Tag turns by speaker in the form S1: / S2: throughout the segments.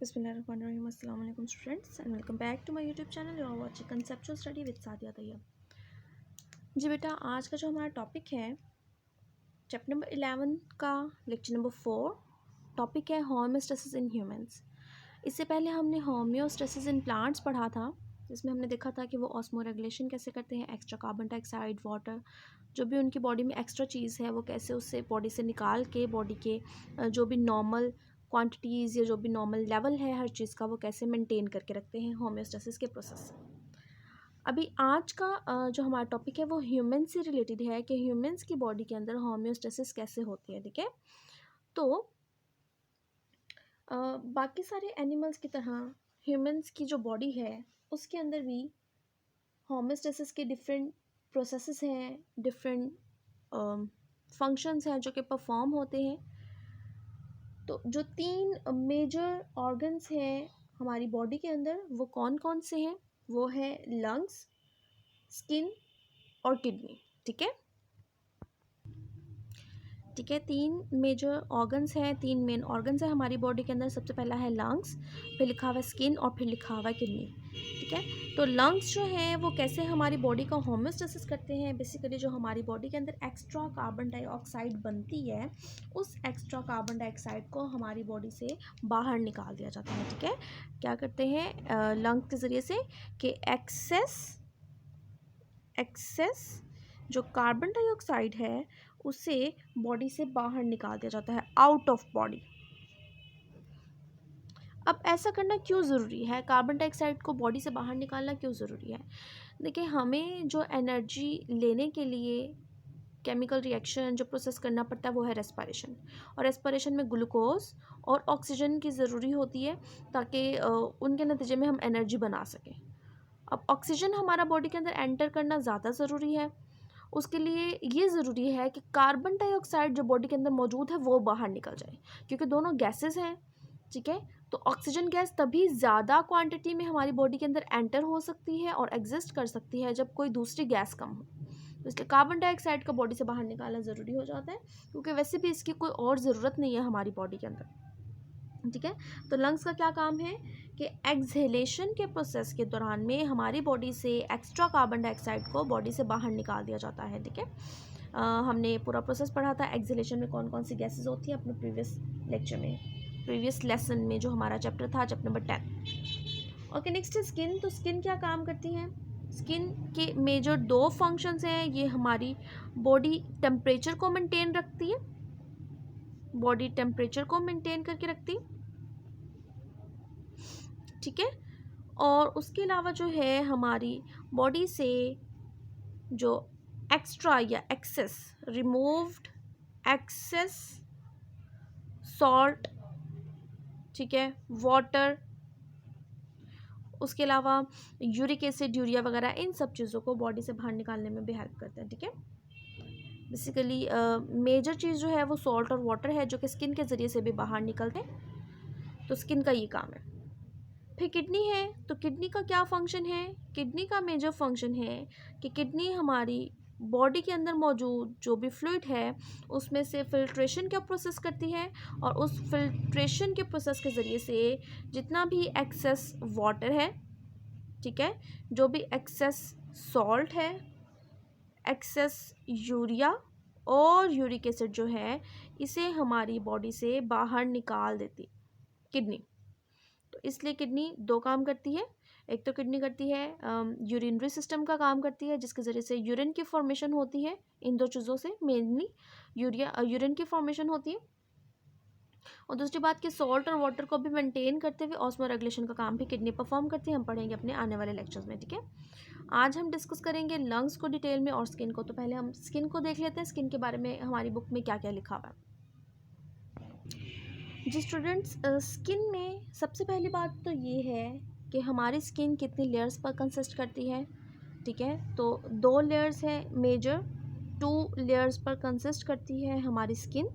S1: Bismillahirrahmanirrahim. Assalamu alaikum students and welcome back to my YouTube channel. You are watching Conceptual Study with Sadia Tayyab. जी बेटा, आज का जो हमारा topic है चैप्टर नंबर 11 का लेक्चर नंबर 4 टॉपिक है होम्योस्टेसिस इन ह्यूमंस। इससे पहले हमने होम्योस्टेसिस इन प्लांट्स पढ़ा था, जिसमें हमने देखा था कि वो ऑस्मो रेगुलेशन कैसे करते हैं, एक्स्ट्रा कार्बन डाइऑक्साइड, वाटर, जो भी उनकी बॉडी में एक्स्ट्रा चीज़ है वो कैसे उससे बॉडी से निकाल के बॉडी के जो भी नॉर्मल क्वांटिटीज़ या जो भी नॉर्मल लेवल है हर चीज़ का वो कैसे मेंटेन करके रखते हैं होम्योस्टेसिस के प्रोसेस। अभी आज का जो हमारा टॉपिक है वो ह्यूमन से रिलेटेड है कि ह्यूमंस की बॉडी के अंदर होम्योस्टेसिस कैसे होती है। ठीक है, तो बाकी सारे एनिमल्स की तरह ह्यूमंस की जो बॉडी है उसके अंदर भी होम्योस्टेसिस के डिफरेंट प्रोसेसेस हैं, डिफरेंट फंक्शंस हैं जो कि परफॉर्म होते हैं। तो जो 3 मेजर ऑर्गन्स हैं हमारी बॉडी के अंदर वो कौन कौन से हैं? वो है लंग्स, स्किन और किडनी। ठीक है, 3 मेजर ऑर्गन्स हैं, 3 मेन ऑर्गन्स हैं हमारी बॉडी के अंदर। सबसे पहला है लंग्स, फिर लिखा हुआ है स्किन और फिर लिखा हुआ है किडनी। ठीक है, तो लंग्स जो हैं वो कैसे हमारी बॉडी का होम्योस्टेसिस करते हैं? बेसिकली जो हमारी बॉडी के अंदर एक्स्ट्रा कार्बन डाइऑक्साइड बनती है उस एक्स्ट्रा कार्बन डाइऑक्साइड को हमारी बॉडी से बाहर निकाल दिया जाता है। ठीक है, क्या करते हैं लंग्स के ज़रिए से कि एक्सेस जो कार्बन डाइऑक्साइड है उसे बॉडी से बाहर निकाल दिया जाता है, आउट ऑफ बॉडी। अब ऐसा करना क्यों ज़रूरी है? कार्बन डाइऑक्साइड को बॉडी से बाहर निकालना क्यों ज़रूरी है? देखिए, हमें जो एनर्जी लेने के लिए केमिकल रिएक्शन जो प्रोसेस करना पड़ता है वो है रेस्पिरेशन, और रेस्पिरेशन में ग्लूकोज और ऑक्सीजन की ज़रूरी होती है ताकि उनके नतीजे में हम एनर्जी बना सकें। अब ऑक्सीजन हमारा बॉडी के अंदर एंटर करना ज़्यादा ज़रूरी है, उसके लिए ये ज़रूरी है कि कार्बन डाइऑक्साइड जो बॉडी के अंदर मौजूद है वो बाहर निकल जाए, क्योंकि दोनों गैसेस हैं। ठीक है, तो ऑक्सीजन गैस तभी ज़्यादा क्वांटिटी में हमारी बॉडी के अंदर एंटर हो सकती है और एग्जिस्ट कर सकती है जब कोई दूसरी गैस कम हो। तो इसलिए कार्बन डाइऑक्साइड का बॉडी से बाहर निकालना ज़रूरी हो जाता है, क्योंकि वैसे भी इसकी कोई और ज़रूरत नहीं है हमारी बॉडी के अंदर। ठीक है, तो लंग्स का क्या काम है कि एक्सहेलेशन के प्रोसेस के दौरान में हमारी बॉडी से एक्स्ट्रा कार्बन डाइऑक्साइड को बॉडी से बाहर निकाल दिया जाता है। ठीक है, हमने पूरा प्रोसेस पढ़ा था एक्सहेलेशन में कौन कौन सी गैसेस होती हैं अपने प्रीवियस लेसन में जो हमारा चैप्टर था, चैप्टर नंबर 10। ओके, नेक्स्ट है स्किन। तो स्किन क्या काम करती है? स्किन के मेजर 2 फंक्शंस हैं। ये हमारी बॉडी टेम्परेचर को मेंटेन रखती है, बॉडी टेम्परेचर को मेंटेन करके रखती है। ठीक है, और उसके अलावा जो है हमारी बॉडी से जो एक्स्ट्रा या एक्सेस रिमूव्ड एक्सेस सॉल्ट, ठीक है, वाटर, उसके अलावा यूरिक एसिड, यूरिया वगैरह, इन सब चीज़ों को बॉडी से बाहर निकालने में भी हेल्प करते हैं। ठीक है, बेसिकली मेजर चीज़ जो है वो सॉल्ट और वाटर है जो कि स्किन के ज़रिए से भी बाहर निकलते हैं, तो स्किन का ये काम है। फिर किडनी है, तो किडनी का क्या फंक्शन है? किडनी का मेजर फंक्शन है कि किडनी हमारी बॉडी के अंदर मौजूद जो भी फ्लूइड है उसमें से फिल्ट्रेशन का प्रोसेस करती है, और उस फिल्ट्रेशन के प्रोसेस के ज़रिए से जितना भी एक्सेस वाटर है, ठीक है, जो भी एक्सेस सॉल्ट है, एक्सेस यूरिया और यूरिक एसिड जो है, इसे हमारी बॉडी से बाहर निकाल देती किडनी। तो इसलिए किडनी 2 काम करती है। एक तो किडनी करती है यूरिनरी सिस्टम का काम करती है, जिसके ज़रिए से यूरिन की फॉर्मेशन होती है। इन 2 चीज़ों से मेनली यूरिन की फॉर्मेशन होती है, और दूसरी बात कि सॉल्ट और वाटर को भी मेंटेन करते हुए ऑस्मो रेगुलेशन का काम भी किडनी परफॉर्म करती है। हम पढ़ेंगे अपने आने वाले लेक्चर्स में। ठीक है, आज हम डिस्कस करेंगे लंग्स को डिटेल में और स्किन को। तो पहले हम स्किन को देख लेते हैं, स्किन के बारे में हमारी बुक में क्या क्या लिखा हुआ है। जी स्टूडेंट्स, स्किन में सबसे पहली बात तो ये है कि हमारी स्किन कितनी लेयर्स पर कंसिस्ट करती है। ठीक है, तो 2 लेयर्स है मेजर, 2 लेयर्स पर कंसिस्ट करती है हमारी स्किन।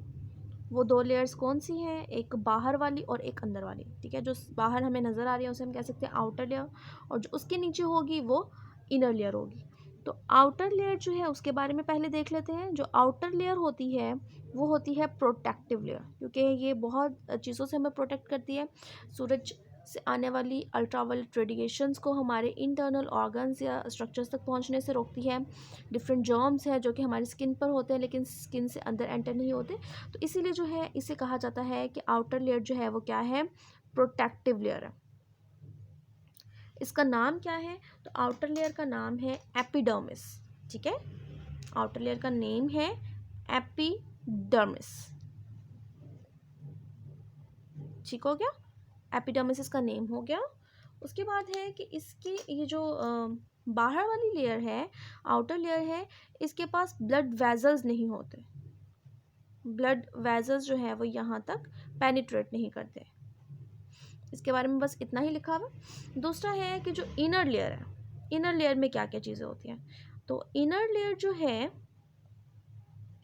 S1: वो 2 लेयर्स कौन सी हैं? एक बाहर वाली और एक अंदर वाली। ठीक है, जो बाहर हमें नज़र आ रही है उसे हम कह सकते हैं आउटर लेयर, और जो उसके नीचे होगी वो इनर लेयर होगी। तो आउटर लेयर जो है उसके बारे में पहले देख लेते हैं। जो आउटर लेयर होती है वो होती है प्रोटेक्टिव लेयर, क्योंकि ये बहुत चीज़ों से हमें प्रोटेक्ट करती है। सूरज से आने वाली अल्ट्रावायलेट रेडिएशंस को हमारे इंटरनल ऑर्गन्स या स्ट्रक्चर्स तक पहुंचने से रोकती है। डिफरेंट जर्म्स हैं जो कि हमारी स्किन पर होते हैं लेकिन स्किन से अंदर एंटर नहीं होते, तो इसीलिए जो है इसे कहा जाता है कि आउटर लेयर जो है वो क्या है, प्रोटेक्टिव लेयर है। इसका नाम क्या है, तो आउटर लेयर का नाम है एपिडर्मिस। ठीक है, आउटर लेयर का नेम है एपिडर्मिस। ठीक हो गया, एपिडर्मिस इसका नेम हो गया। उसके बाद है कि इसकी ये जो बाहर वाली लेयर है, आउटर लेयर है, इसके पास ब्लड वेजल्स नहीं होते। ब्लड वेजल्स जो है वो यहाँ तक पेनिट्रेट नहीं करते। इसके बारे में बस इतना ही लिखा हुआ। दूसरा है कि जो इनर लेयर है, इनर लेयर में क्या क्या चीज़ें होती हैं। तो इनर लेयर जो है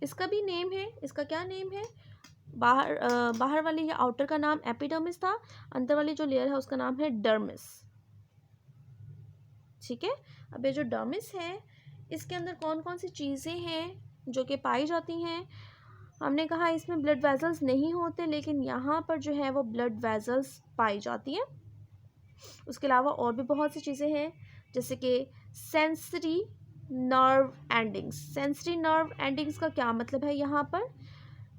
S1: इसका भी नेम है, इसका क्या नेम है, बाहर वाली या आउटर का नाम एपिडर्मिस था, अंदर वाली जो लेयर है उसका नाम है डर्मिस। ठीक है, अब ये जो डर्मिस है इसके अंदर कौन कौन सी चीज़ें हैं जो कि पाई जाती हैं। हमने कहा इसमें ब्लड वेजल्स नहीं होते, लेकिन यहाँ पर जो है वो ब्लड वेजल्स पाई जाती हैं। उसके अलावा और भी बहुत सी चीज़ें हैं, जैसे कि sensory nerve endings. Sensory nerve endings का क्या मतलब है, यहाँ पर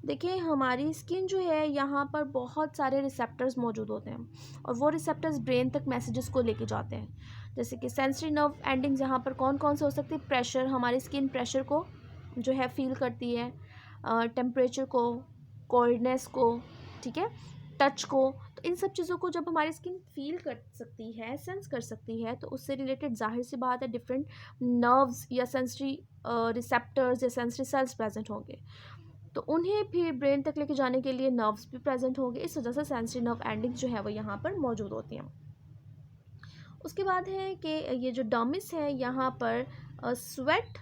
S1: देखिए हमारी स्किन जो है यहाँ पर बहुत सारे रिसेप्टर्स मौजूद होते हैं और वो रिसेप्टर्स ब्रेन तक मैसेजेस को लेके जाते हैं। जैसे कि सेंसरी नर्व एंडिंग्स यहाँ पर कौन कौन से हो सकते हैं, प्रेशर, हमारी स्किन प्रेशर को जो है फील करती है, टेम्परेचर को, कोल्डनेस को, ठीक है, टच को। तो इन सब चीज़ों को जब हमारी स्किन फील कर सकती है, सेंस कर सकती है, तो उससे रिलेटेड जाहिर सी बात है डिफरेंट नर्व्स या सेंसरी रिसेप्टर्स या सेंसरी सेल्स प्रेजेंट होंगे, तो उन्हें फिर ब्रेन तक लेके जाने के लिए नर्व्स भी प्रेजेंट होंगे। इस वजह से सेंसरी नर्व एंडिंग्स जो है वो यहाँ पर मौजूद होती हैं। उसके बाद है कि ये जो डर्मिस है यहाँ पर स्वेट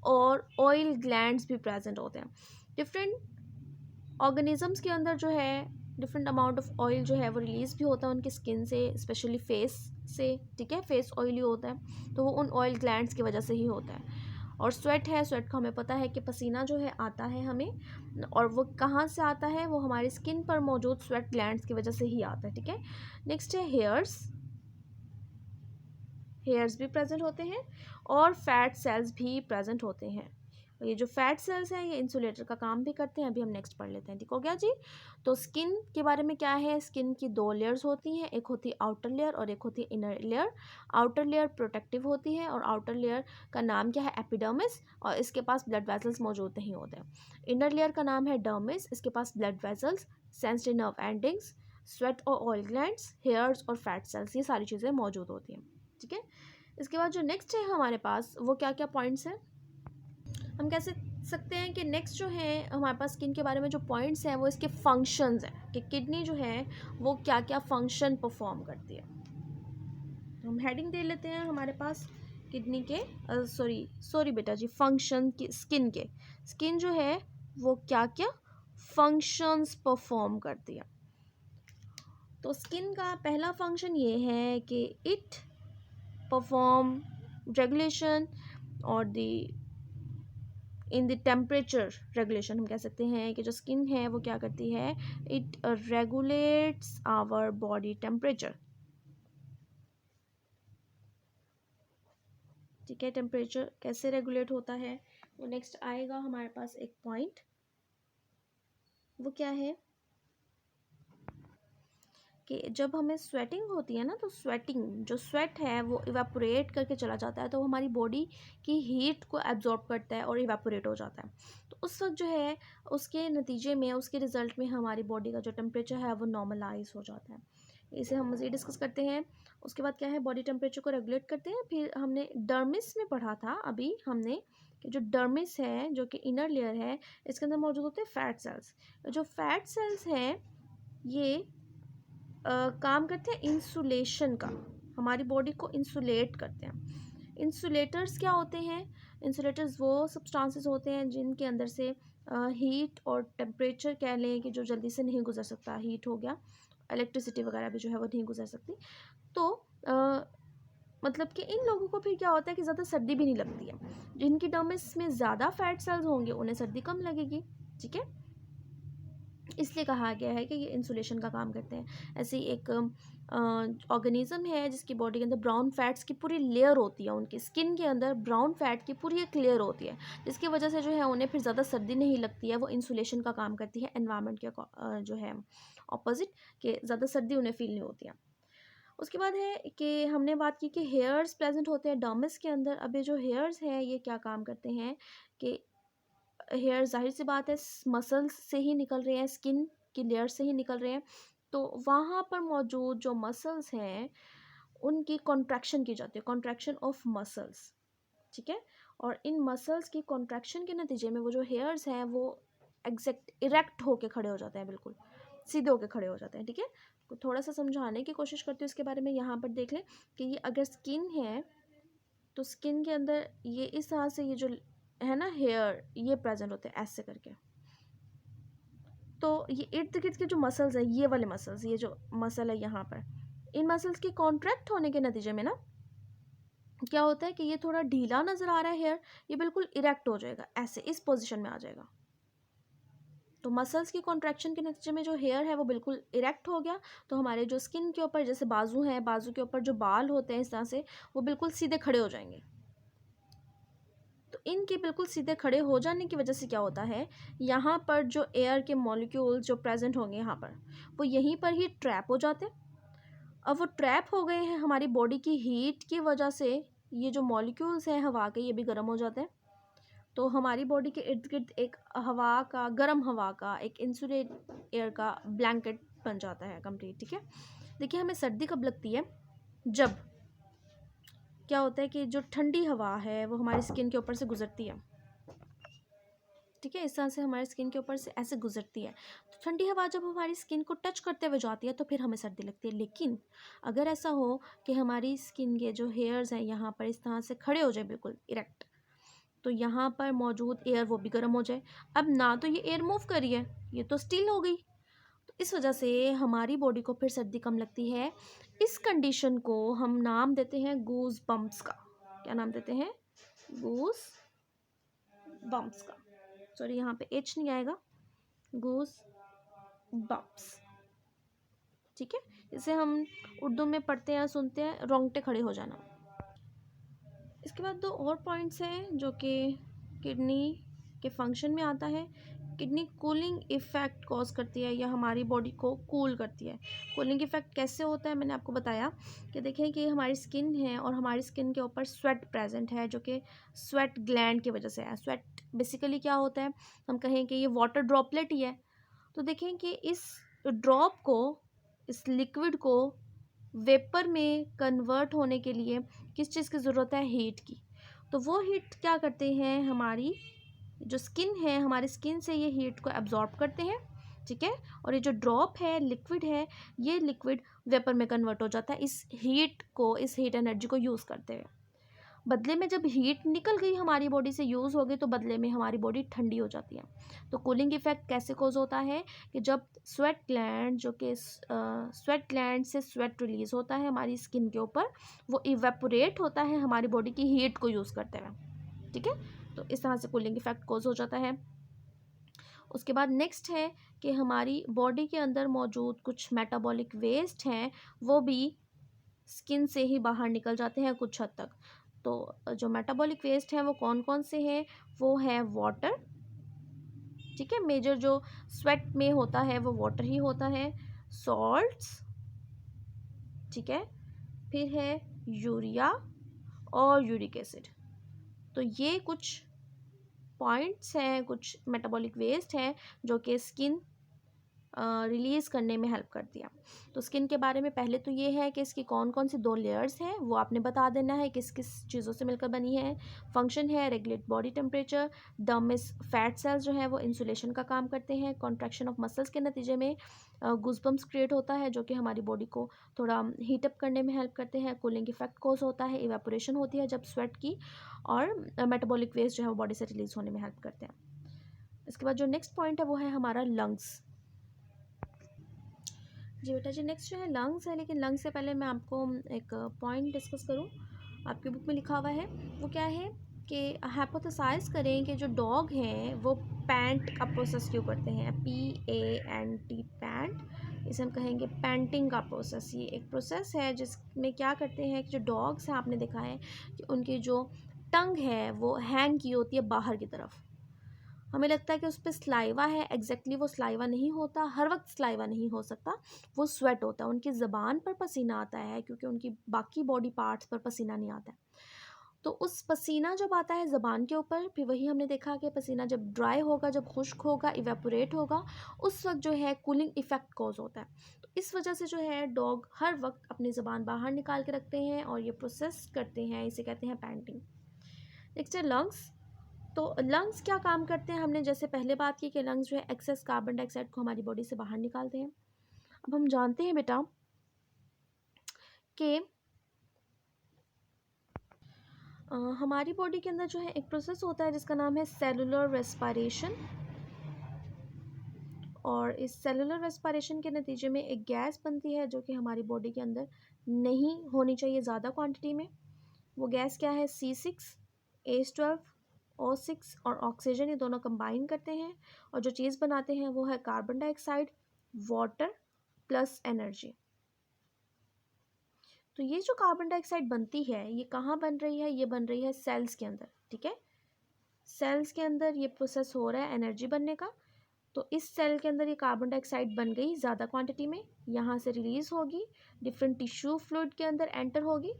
S1: और ऑयल ग्लैंड्स भी प्रेजेंट होते हैं। डिफरेंट ऑर्गेनिजम्स के अंदर जो है डिफरेंट अमाउंट ऑफ ऑयल जो है वो रिलीज़ भी होता है उनकी स्किन से, स्पेशली फेस से। ठीक है, फेस ऑयली होता है तो वो उन ऑयल ग्लैंड्स की वजह से ही होता है। और स्वेट है, स्वेट का हमें पता है कि पसीना जो है आता है हमें, और वो कहाँ से आता है, वो हमारी स्किन पर मौजूद स्वेट ग्लैंड्स की वजह से ही आता है। ठीक है, नेक्स्ट है हेयर्स। हेयर्स भी प्रेजेंट होते हैं और फैट सेल्स भी प्रेजेंट होते हैं। ये जो फैट सेल्स हैं ये इंसुलेटर का काम भी करते हैं। अभी हम नेक्स्ट पढ़ लेते हैं, ठीक हो गया जी। तो स्किन के बारे में क्या है, स्किन की दो लेयर्स होती हैं, एक होती है आउटर लेयर और एक होती है inner layer. Outer layer protective होती है और आउटर लेयर का नाम क्या है, एपिडर्मिस, और इसके पास ब्लड वेसल्स मौजूद नहीं होते। इनर लेयर का नाम है डर्मिस, इसके पास blood vessels, sensitive nerve endings, sweat और ऑयल ग्लैंड्स, हेयर्स और फैट सेल्स, ये सारी चीज़ें मौजूद होती हैं। ठीक है, इसके बाद जो नेक्स्ट है हमारे पास वो क्या क्या पॉइंट्स हैं, हम कह सकते हैं कि नेक्स्ट जो है हमारे पास स्किन के बारे में जो पॉइंट्स हैं वो इसके फंक्शंस हैं कि किडनी जो है वो क्या क्या फंक्शन परफॉर्म करती है। हम हेडिंग दे लेते हैं हमारे पास किडनी के, सॉरी बेटा जी, फंक्शन की स्किन के, स्किन जो है वो क्या क्या फंक्शंस परफॉर्म करती है। तो स्किन का पहला फंक्शन ये है कि इट परफॉर्म रेगुलेशन और इन द टेम्परेचर रेगुलेशन। हम कह सकते हैं कि जो स्किन है वो क्या करती है, it regulates our body temperature. ठीक है, टेम्परेचर कैसे रेगुलेट होता है वो नेक्स्ट आएगा हमारे पास एक पॉइंट, वो क्या है कि जब हमें स्वेटिंग होती है ना, तो स्वेटिंग जो स्वेट है वो इवेपोरेट करके चला जाता है, तो हमारी बॉडी की हीट को एब्जॉर्ब करता है और इवेपोरेट हो जाता है। तो उस वक्त जो है उसके नतीजे में, उसके रिज़ल्ट में हमारी बॉडी का जो टेम्परेचर है वो नॉर्मलाइज हो जाता है। इसे हम मज़ीद डिस्कस करते हैं। उसके बाद क्या है, बॉडी टेम्परेचर को रेगुलेट करते हैं। फिर हमने डर्मिस में पढ़ा था अभी हमने कि जो डर्मिस है जो कि इनर लेयर है, इसके अंदर मौजूद होते हैं फैट सेल्स। जो फैट सेल्स हैं ये काम करते हैं इंसुलेशन का, हमारी बॉडी को इंसुलेट करते हैं। इंसुलेटर्स क्या होते हैं, इंसुलेटर्स वो सब्सटेंसेस होते हैं जिनके अंदर से हीट और टेम्परेचर कह लें कि जो जल्दी से नहीं गुजर सकता, हीट हो गया, इलेक्ट्रिसिटी वगैरह भी जो है वो नहीं गुजर सकती। तो मतलब कि इन लोगों को फिर क्या होता है कि ज़्यादा सर्दी भी नहीं लगती है। जिनकी डर्मिस में ज़्यादा फैट सेल्स होंगे उन्हें सर्दी कम लगेगी, ठीक है। इसलिए कहा गया है कि ये इंसुलेशन का काम करते हैं। ऐसे ही एक ऑर्गेनिज्म है जिसकी बॉडी के अंदर ब्राउन फैट्स की पूरी लेयर होती है, उनकी स्किन के अंदर ब्राउन फैट की पूरी एक लेयर होती है, जिसकी वजह से जो है उन्हें फिर ज़्यादा सर्दी नहीं लगती है। वो इंसुलेशन का काम करती है एनवायरनमेंट के जो है ऑपोजिट, कि ज़्यादा सर्दी उन्हें फील नहीं होती है। उसके बाद है कि हमने बात की कि हेयर्स प्रेजेंट होते हैं डर्मिस के अंदर। अब ये जो हेयर्स हैं ये क्या काम करते हैं कि हेयर जाहिर सी बात है मसल्स से ही निकल रहे हैं, स्किन की लेयर से ही निकल रहे हैं, तो वहाँ पर मौजूद जो मसल्स हैं उनकी कॉन्ट्रैक्शन की जाती है, कॉन्ट्रैक्शन ऑफ मसल्स, ठीक है। और इन मसल्स की कॉन्ट्रैक्शन के नतीजे में वो जो हेयर्स हैं वो एग्जैक्ट इरेक्ट होके खड़े हो जाते हैं, बिल्कुल सीधे होके खड़े हो जाते हैं, ठीक है। तो थोड़ा सा समझाने की कोशिश करती हूँ इसके बारे में। यहाँ पर देख लें कि ये अगर स्किन है तो स्किन के अंदर ये इस तरह से ये जो है ना हेयर ये प्रेजेंट होते हैं ऐसे करके। तो ये इर्द गिर्द के जो मसल्स है, ये वाले मसल्स, ये जो मसल है यहाँ पर, इन मसल्स के कॉन्ट्रैक्ट होने के नतीजे में ना क्या होता है कि ये थोड़ा ढीला नज़र आ रहा है हेयर, ये बिल्कुल इरेक्ट हो जाएगा, ऐसे इस पोजीशन में आ जाएगा। तो मसल्स की कॉन्ट्रैक्शन के नतीजे में जो हेयर है वो बिल्कुल इरेक्ट हो गया। तो हमारे जो स्किन के ऊपर जैसे बाजू हैं, बाजू के ऊपर जो बाल होते हैं इस तरह से, वो बिल्कुल सीधे खड़े हो जाएंगे। तो इनके बिल्कुल सीधे खड़े हो जाने की वजह से क्या होता है, यहाँ पर जो एयर के मॉलिक्यूल्स जो प्रेजेंट होंगे यहाँ पर, वो यहीं पर ही ट्रैप हो जाते हैं। अब वो ट्रैप हो गए हैं हमारी बॉडी की हीट की वजह से, ये जो मॉलिक्यूल्स हैं हवा के ये भी गर्म हो जाते हैं। तो हमारी बॉडी के इर्द गिर्द एक हवा का, गर्म हवा का, एक इंसुलेट एयर का ब्लैंकेट बन जाता है कंप्लीट, ठीक है। देखिए हमें सर्दी कब लगती है, जब क्या होता है कि जो ठंडी हवा है वो हमारी स्किन के ऊपर से गुजरती है, ठीक है। इस तरह से हमारी स्किन के ऊपर से ऐसे गुजरती है। तो ठंडी हवा जब हमारी स्किन को टच करते हुए जाती है तो फिर हमें सर्दी लगती है। लेकिन अगर ऐसा हो कि हमारी स्किन के जो हेयर्स हैं यहाँ पर इस तरह से खड़े हो जाए बिल्कुल इरेक्ट, तो यहाँ पर मौजूद एयर वो भी गर्म हो जाए। अब ना तो ये एयर मूव करी है, ये तो स्टिल हो गई, तो इस वजह से हमारी बॉडी को फिर सर्दी कम लगती है। इस कंडीशन को हम नाम देते हैं गूज बम्प्स का। क्या नाम देते हैं? गूज बम्प्स का। सॉरी यहाँ पे एच नहीं आएगा, गूज बम्प्स, ठीक है। इसे हम उर्दू में पढ़ते हैं, सुनते हैं, रोंगटे खड़े हो जाना। इसके बाद दो और पॉइंट्स हैं जो कि किडनी के फंक्शन में आता है। किडनी कूलिंग इफ़ेक्ट कॉज करती है या हमारी बॉडी को कूल करती है। कूलिंग इफ़ेक्ट कैसे होता है मैंने आपको बताया कि देखें कि हमारी स्किन है और हमारी स्किन के ऊपर स्वेट प्रेजेंट है जो कि स्वेट ग्लैंड की वजह से है। स्वेट बेसिकली क्या होता है, हम कहें कि ये वाटर ड्रॉपलेट ही है। तो देखें कि इस ड्रॉप को, इस लिक्विड को वेपर में कन्वर्ट होने के लिए किस चीज़ की ज़रूरत है? हीट की। तो वो हीट क्या करते हैं, हमारी जो स्किन है, हमारी स्किन से ये हीट को एब्जॉर्ब करते हैं, ठीक है। और ये जो ड्रॉप है, लिक्विड है, ये लिक्विड वेपर में कन्वर्ट हो जाता है इस हीट को, इस हीट एनर्जी को यूज़ करते हुए। बदले में जब हीट निकल गई हमारी बॉडी से, यूज़ हो गई, तो बदले में हमारी बॉडी ठंडी हो जाती है। तो कूलिंग इफेक्ट कैसे कोज होता है कि जब स्वेट ग्लैंड, जो कि स्वेट ग्लैंड से स्वेट रिलीज होता है हमारी स्किन के ऊपर, वो इवेपोरेट होता है हमारी बॉडी की हीट को यूज़ करते हुए, ठीक है। तो इस तरह से कूलिंग इफेक्ट कोज हो जाता है। उसके बाद नेक्स्ट है कि हमारी बॉडी के अंदर मौजूद कुछ मेटाबॉलिक वेस्ट हैं, वो भी स्किन से ही बाहर निकल जाते हैं कुछ हद तक। तो जो मेटाबॉलिक वेस्ट हैं वो कौन कौन से हैं? वो है वाटर, ठीक है। मेजर जो स्वेट में होता है वो वाटर ही होता है। सॉल्ट्स, ठीक है। फिर है यूरिया और यूरिक एसिड। तो ये कुछ पॉइंट्स हैं, कुछ मेटाबॉलिक वेस्ट हैं जो कि स्किन रिलीज़ करने में हेल्प करती है। तो स्किन के बारे में पहले तो ये है कि इसकी कौन कौन सी 2 लेयर्स हैं वो आपने बता देना है, किस किस चीज़ों से मिलकर बनी है। फंक्शन है regulate body temperature. Dermis fat cells जो है वो इंसुलेशन का काम करते हैं। कॉन्ट्रैक्शन ऑफ मसल्स के नतीजे में गूज़बम्प्स क्रिएट होता है जो कि हमारी बॉडी को थोड़ा हीटअप करने में हेल्प करते हैं। कूलिंग इफेक्ट कोज होता है, इवेपोरेशन होती है जब स्वेट की, और मेटाबॉलिक वेस्ट जो है वो बॉडी से रिलीज़ होने में हेल्प करते हैं। इसके बाद जो नेक्स्ट पॉइंट है वो है हमारा लंग्स। जी बेटा जी, नेक्स्ट जो है लंग्स है, लेकिन लंग्स से पहले मैं आपको एक पॉइंट डिस्कस करूं आपकी बुक में लिखा हुआ है। वो क्या है कि हाइपोथेसाइज करें कि जो डॉग हैं वो पैंट का प्रोसेस क्यों करते हैं, PANT, पैंट, इसे हम कहेंगे पैंटिंग का प्रोसेस। ये एक प्रोसेस है जिसमें क्या करते हैं कि जो डॉग्स हैं, आपने देखा है कि उनकी जो टंग है वो हैंग की होती है बाहर की तरफ। हमें लगता है कि उस पर स्लाइवा है, एग्जैक्टली वो स्लाइवा नहीं होता, हर वक्त स्लाइवा नहीं हो सकता, वो स्वेट होता है। उनकी ज़बान पर पसीना आता है क्योंकि उनकी बाकी बॉडी पार्ट्स पर पसीना नहीं आता है। तो उस पसीना जब आता है ज़बान के ऊपर, फिर वही हमने देखा कि पसीना जब ड्राई होगा, जब खुश्क होगा, इवेपोरेट होगा, उस वक्त जो है कूलिंग इफेक्ट कॉज होता है। तो इस वजह से जो है डॉग हर वक्त अपनी ज़बान बाहर निकाल के रखते हैं और ये प्रोसेस करते हैं, इसे कहते हैं पैंटिंग। नेक्स्ट है लंग्स। तो लंग्स क्या काम करते हैं, हमने जैसे पहले बात की कि लंग्स जो है एक्सेस कार्बन डाइऑक्साइड को हमारी बॉडी से बाहर निकालते हैं। अब हम जानते हैं बेटा कि हमारी बॉडी के अंदर जो है एक प्रोसेस होता है जिसका नाम है सेलुलर रेस्पिरेशन, और इस सेलुलर रेस्पिरेशन के नतीजे में एक गैस बनती है जो कि हमारी बॉडी के अंदर नहीं होनी चाहिए ज़्यादा क्वांटिटी में। वो गैस क्या है, C6H12 O6 और ऑक्सीजन, ये दोनों कंबाइन करते हैं और जो चीज़ बनाते हैं वो है carbon dioxide, water plus energy. तो ये जो कार्बन डाइऑक्साइड बनती है ये कहाँ बन रही है, ये बन रही है सेल्स के अंदर, ठीक है। सेल्स के अंदर ये प्रोसेस हो रहा है एनर्जी बनने का। तो इस सेल के अंदर ये कार्बन डाइऑक्साइड बन गई ज़्यादा क्वांटिटी में, यहाँ से रिलीज़ होगी, डिफरेंट टिश्यू फ्लूइड के अंदर एंटर होगी,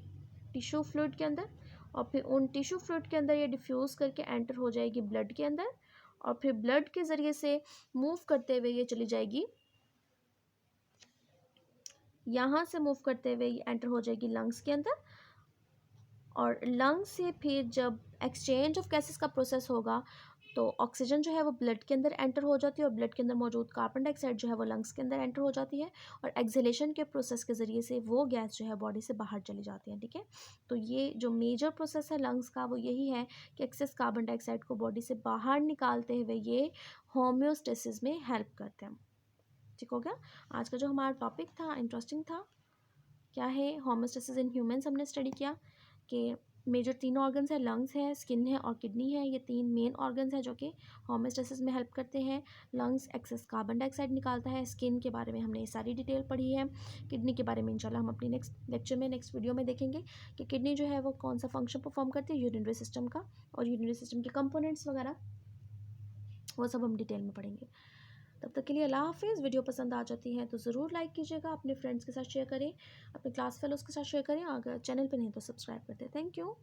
S1: टिश्यू फ्लूइड के अंदर, और फिर उन टिश्यू फ्लूइड के अंदर ये डिफ्यूज़ करके एंटर हो जाएगी ब्लड के अंदर, और फिर ब्लड के ज़रिए से मूव करते हुए ये चली जाएगी, यहाँ से मूव करते हुए ये एंटर हो जाएगी लंग्स के अंदर, और लंग्स से फिर जब एक्सचेंज ऑफ गैसेस का प्रोसेस होगा तो ऑक्सीजन जो है वो ब्लड के अंदर एंटर हो जाती है और ब्लड के अंदर मौजूद कार्बन डाइऑक्साइड जो है वो लंग्स के अंदर एंटर हो जाती है, और एक्सहेलेशन के प्रोसेस के ज़रिए से वो गैस जो है बॉडी से बाहर चली जाती है, ठीक है। तो ये जो मेजर प्रोसेस है लंग्स का वो यही है कि एक्सेस कार्बन डाइऑक्साइड को बॉडी से बाहर निकालते हुए ये होम्योस्टेसिस में हेल्प करते हैं। ठीक हो गया। आज का जो हमारा टॉपिक था इंटरेस्टिंग था, क्या है, होम्योस्टेसिस इन ह्यूमंस हमने स्टडी किया कि मेजर 3 ऑर्गन्स है, लंग्स है, स्किन है और किडनी है। ये 3 मेन ऑर्गन्स हैं जो कि होम्योस्टेसिस में हेल्प करते हैं। लंग्स एक्सेस कार्बन डाइऑक्साइड निकालता है, स्किन के बारे में हमने ये सारी डिटेल पढ़ी है, किडनी के बारे में इंशाल्लाह हम अपनी नेक्स्ट लेक्चर में, नेक्स्ट वीडियो में देखेंगे कि किडनी जो है वो कौन सा फंक्शन परफॉर्म करती है यूरिनरी सिस्टम का, और यूरिनरी सिस्टम के कंपोनेंट्स वगैरह वो सब हम डिटेल में पढ़ेंगे। तब तक के लिए अल्लाह हाफिज़। वीडियो पसंद आ जाती है तो ज़रूर लाइक कीजिएगा, अपने फ्रेंड्स के साथ शेयर करें, अपने क्लास फेलोज़ के साथ शेयर करें, अगर चैनल पे नहीं तो सब्सक्राइब कर दें। Thank you.